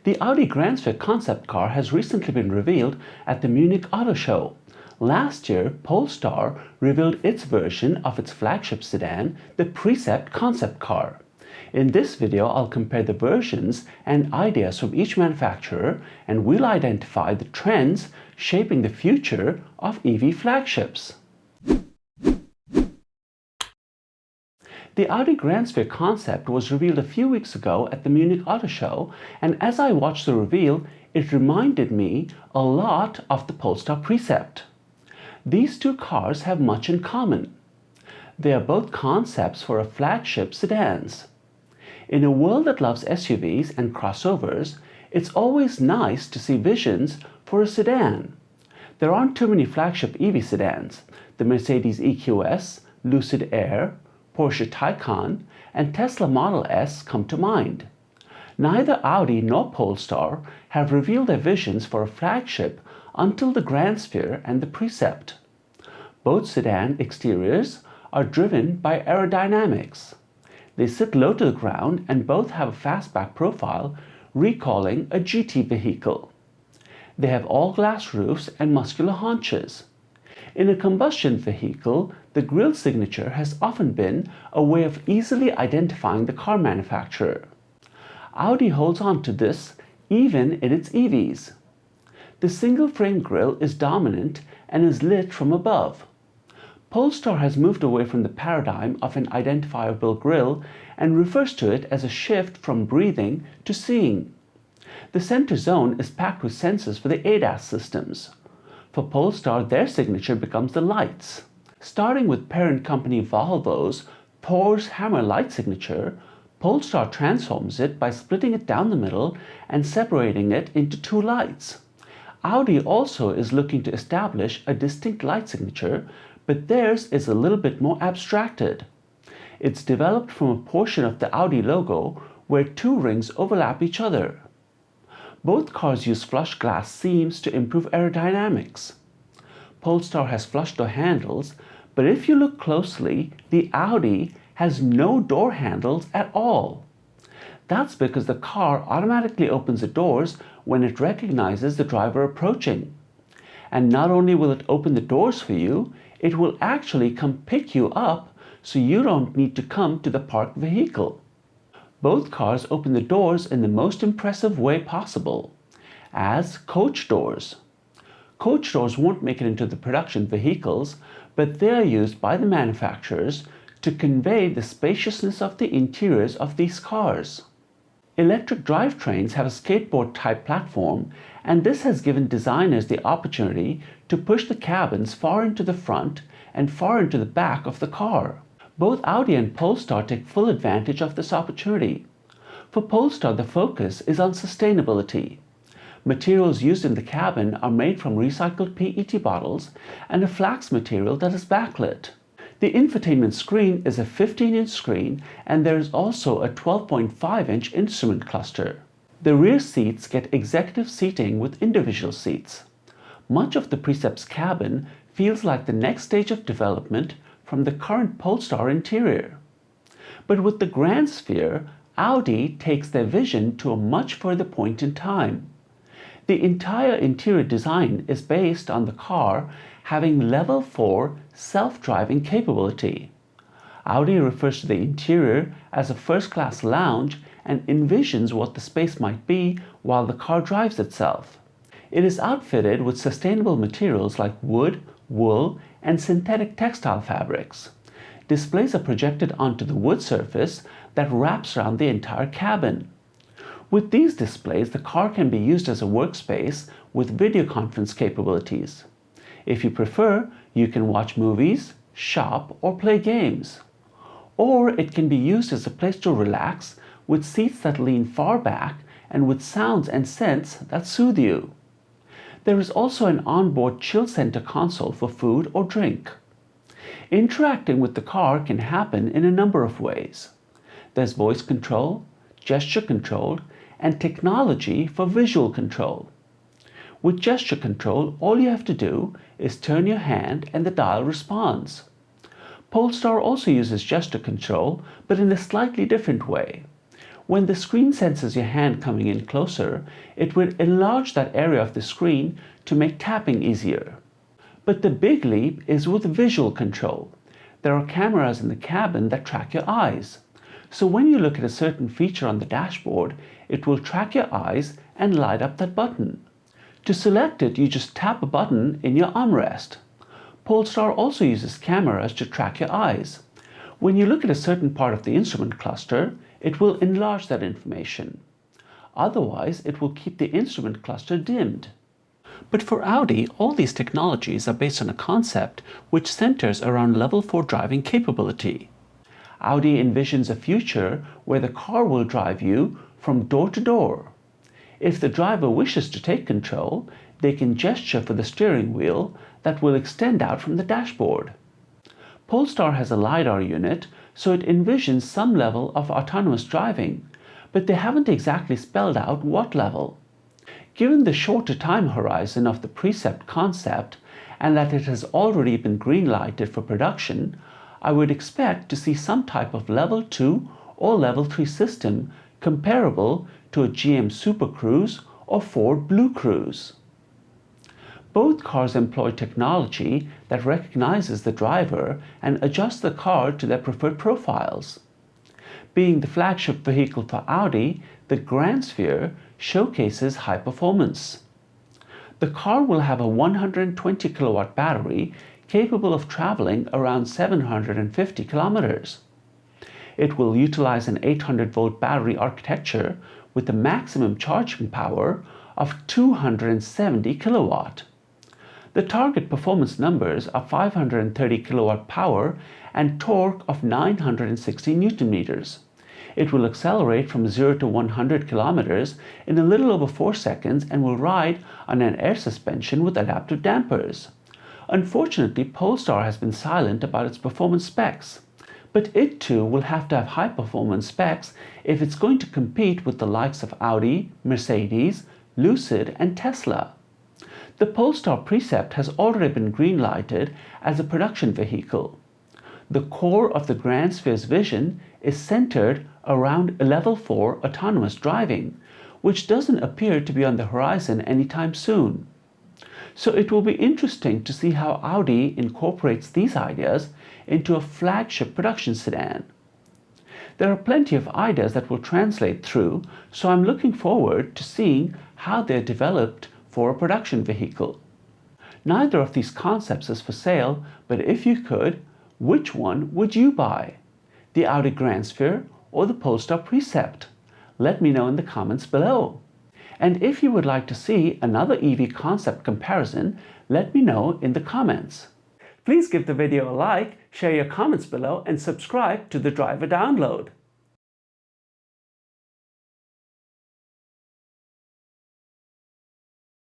The Audi Grand Sphere concept car has recently been revealed at the Munich Auto Show. Last year, Polestar revealed its version of its flagship sedan, the Precept concept car. In this video, I'll compare the versions and ideas from each manufacturer, and we'll identify the trends shaping the future of EV flagships. The Audi Grand Sphere concept was revealed a few weeks ago at the Munich Auto Show, and as I watched the reveal, it reminded me a lot of the Polestar Precept. These two cars have much in common. They are both concepts for a flagship sedans. In a world that loves SUVs and crossovers, it's always nice to see visions for a sedan. There aren't too many flagship EV sedans. The Mercedes EQS, Lucid Air, Porsche Taycan, and Tesla Model S come to mind. Neither Audi nor Polestar have revealed their visions for a flagship until the Grand Sphere and the Precept. Both sedan exteriors are driven by aerodynamics. They sit low to the ground and both have a fastback profile, recalling a GT vehicle. They have all-glass roofs and muscular haunches. In a combustion vehicle, the grille signature has often been a way of easily identifying the car manufacturer. Audi holds on to this even in its EVs. The single-frame grille is dominant and is lit from above. Polestar has moved away from the paradigm of an identifiable grille and refers to it as a shift from breathing to seeing. The center zone is packed with sensors for the ADAS systems. For Polestar, their signature becomes the lights. Starting with parent company Volvo's Thor's Hammer light signature, Polestar transforms it by splitting it down the middle and separating it into two lights. Audi also is looking to establish a distinct light signature, but theirs is a little bit more abstracted. It's developed from a portion of the Audi logo where two rings overlap each other. Both cars use flush glass seams to improve aerodynamics. Polestar has flush door handles, but if you look closely, the Audi has no door handles at all. That's because the car automatically opens the doors when it recognizes the driver approaching. And not only will it open the doors for you, it will actually come pick you up so you don't need to come to the parked vehicle. Both cars open the doors in the most impressive way possible, as coach doors. Coach doors won't make it into the production vehicles, but they are used by the manufacturers to convey the spaciousness of the interiors of these cars. Electric drivetrains have a skateboard-type platform, and this has given designers the opportunity to push the cabins far into the front and far into the back of the car. Both Audi and Polestar take full advantage of this opportunity. For Polestar, the focus is on sustainability. Materials used in the cabin are made from recycled PET bottles and a flax material that is backlit. The infotainment screen is a 15-inch screen, and there is also a 12.5-inch instrument cluster. The rear seats get executive seating with individual seats. Much of the Precept's cabin feels like the next stage of development from the current Polestar interior. But with the Grand Sphere, Audi takes their vision to a much further point in time. The entire interior design is based on the car having level 4 self-driving capability. Audi refers to the interior as a first-class lounge and envisions what the space might be while the car drives itself. It is outfitted with sustainable materials like wood, wool, and synthetic textile fabrics. Displays are projected onto the wood surface that wraps around the entire cabin. With these displays, the car can be used as a workspace with video conference capabilities. If you prefer, you can watch movies, shop, or play games. Or it can be used as a place to relax with seats that lean far back and with sounds and scents that soothe you. There is also an onboard chill center console for food or drink. Interacting with the car can happen in a number of ways. There's voice control, gesture control, and technology for visual control. With gesture control, all you have to do is turn your hand and the dial responds. Polestar also uses gesture control, but in a slightly different way. When the screen senses your hand coming in closer, it will enlarge that area of the screen to make tapping easier. But the big leap is with visual control. There are cameras in the cabin that track your eyes. So when you look at a certain feature on the dashboard, it will track your eyes and light up that button. To select it, you just tap a button in your armrest. Polestar also uses cameras to track your eyes. When you look at a certain part of the instrument cluster, it will enlarge that information. Otherwise, it will keep the instrument cluster dimmed. But for Audi, all these technologies are based on a concept which centers around level 4 driving capability. Audi envisions a future where the car will drive you from door to door. If the driver wishes to take control, they can gesture for the steering wheel that will extend out from the dashboard. Polestar has a LiDAR unit, so it envisions some level of autonomous driving, but they haven't exactly spelled out what level. Given the shorter time horizon of the Precept concept, and that it has already been green-lighted for production, I would expect to see some type of Level 2 or Level 3 system comparable to a GM Super Cruise or Ford Blue Cruise. Both cars employ technology that recognizes the driver and adjusts the car to their preferred profiles. Being the flagship vehicle for Audi, the Grand Sphere showcases high performance. The car will have a 120 kilowatt battery capable of traveling around 750 kilometers. It will utilize an 800-volt battery architecture with a maximum charging power of 270 kilowatt. The target performance numbers are 530 kilowatt power and torque of 960 Newton meters. It will accelerate from 0 to 100 kilometers in a little over 4 seconds and will ride on an air suspension with adaptive dampers. Unfortunately, Polestar has been silent about its performance specs, but it too will have to have high performance specs if it's going to compete with the likes of Audi, Mercedes, Lucid and Tesla. The Polestar Precept has already been green-lighted as a production vehicle. The core of the Grand Sphere's vision is centered around Level 4 autonomous driving, which doesn't appear to be on the horizon anytime soon. So it will be interesting to see how Audi incorporates these ideas into a flagship production sedan. There are plenty of ideas that will translate through, so I'm looking forward to seeing how they're developed for a production vehicle. Neither of these concepts is for sale, but if you could, which one would you buy? The Audi Grand Sphere or the Polestar Precept? Let me know in the comments below. And if you would like to see another EV concept comparison, let me know in the comments. Please give the video a like, share your comments below, and subscribe to the Driver Download.